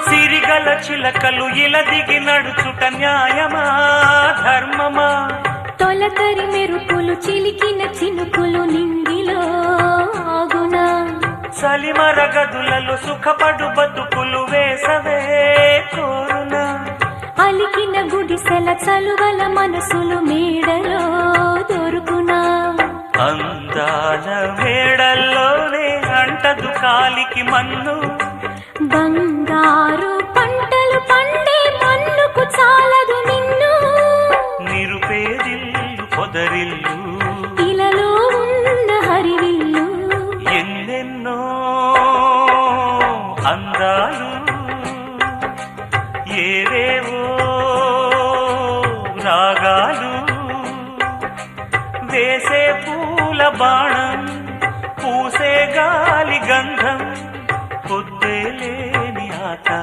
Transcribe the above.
సిరిగల చిలకలు ఇలా దిగి నడుచుట న్యాయమా ధర్మమా? తొలకరి మెరుపులు చిలికిన చినుకులు నింగిలో ఆగునా? సలిమర గదులలో సుఖపడు బతుకులు వేసవే కోరునా? అలికిన గుడిసెల చలువల మనసులు మేడలో దొరుకునా? అందాల మేడల్లోనే అంటదు కాలికి మన్ను, బంగారు పంటలు పండే మన్నుకు చాలదు నిన్ను. నిరుపేదిల్లు పొదరిల్లు ఇలలో ఉన్న హరివిల్లు ఎన్నెన్నో అందాలు ఏవేవో రాగాలు వేసే పూల బాణం పూసే గాలి గంధం